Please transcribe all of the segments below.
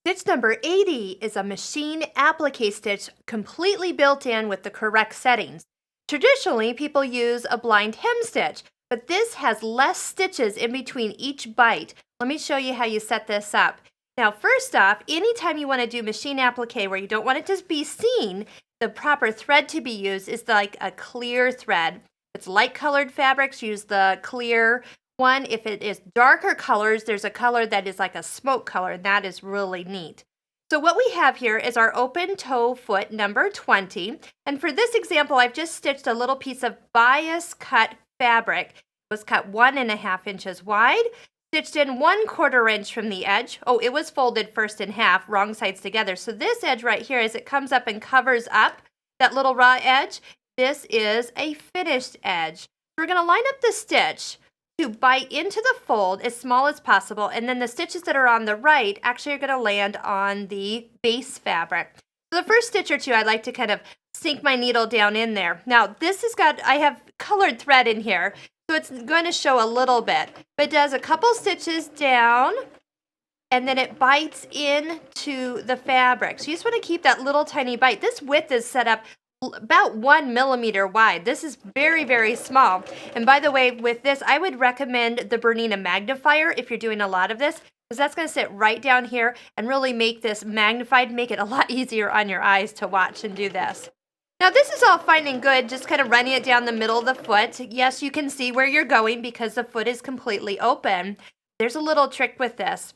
Stitch number 80 is a machine applique stitch completely built in with the correct settings. Traditionally, people use a blind hem stitch, but this has less stitches in between each bite. Let me show you how you set this up. Now, first off, anytime you want to do machine applique where you don't want it to be seen, the proper thread to be used is like a clear thread. If it's light colored fabrics, use the clear one. If it is darker colors, there's a color that is like a smoke color, and that is really neat. So what we have here is our open toe foot number 20. And for this example, I've just stitched a little piece of bias cut fabric. It was cut 1.5 inches wide, stitched in 1/4 inch from the edge. Oh, it was folded first in half, wrong sides together. So this edge right here, as it comes up and covers up that little raw edge, this is a finished edge. We're going to line up the stitch to bite into the fold as small as possible, and then the stitches that are on the right actually are going to land on the base fabric. So the first stitch or two, I like to kind of sink my needle down in there. Now this I have colored thread in here, so it's going to show a little bit, but it does a couple stitches down, and then it bites into the fabric. So you just want to keep that little tiny bite. This width is set up about 1 millimeter wide. This is very, very small. And by the way, with this, I would recommend the BERNINA magnifier if you're doing a lot of this, because that's going to sit right down here and really make this magnified, make it a lot easier on your eyes to watch and do this. Now this is all fine and good, just kind of running it down the middle of the foot. Yes, you can see where you're going because the foot is completely open. There's a little trick with this.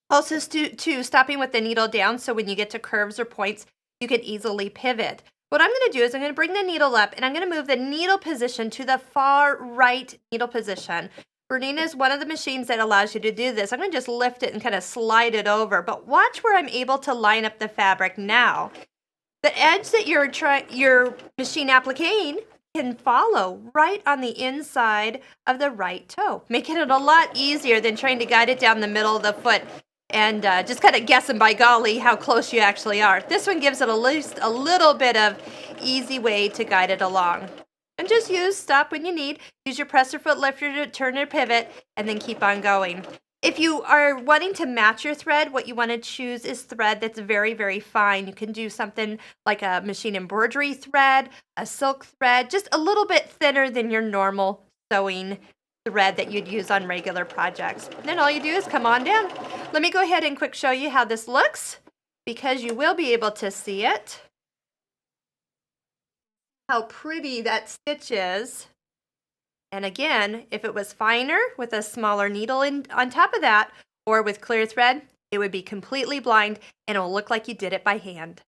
Also, stopping with the needle down, so when you get to curves or points, you can easily pivot. What I'm going to do is I'm going to bring the needle up, and I'm going to move the needle position to the far right needle position. BERNINA is one of the machines that allows you to do this. I'm going to just lift it and kind of slide it over, but watch where I'm able to line up the fabric now. The edge that your machine appliquing can follow right on the inside of the right toe, making it a lot easier than trying to guide it down the middle of the foot and just kind of guessing by golly how close you actually are. This one gives it at least a little bit of easy way to guide it along. And just stop when you need. Use your presser foot lifter to turn or pivot, and then keep on going. If you are wanting to match your thread, what you want to choose is thread that's very, very fine. You can do something like a machine embroidery thread, a silk thread, just a little bit thinner than your normal sewing thread that you'd use on regular projects. And then all you do is come on down. Let me go ahead and quick show you how this looks, because you will be able to see it. How pretty that stitch is. And again, if it was finer with a smaller needle on top of that, or with clear thread, it would be completely blind and it will look like you did it by hand.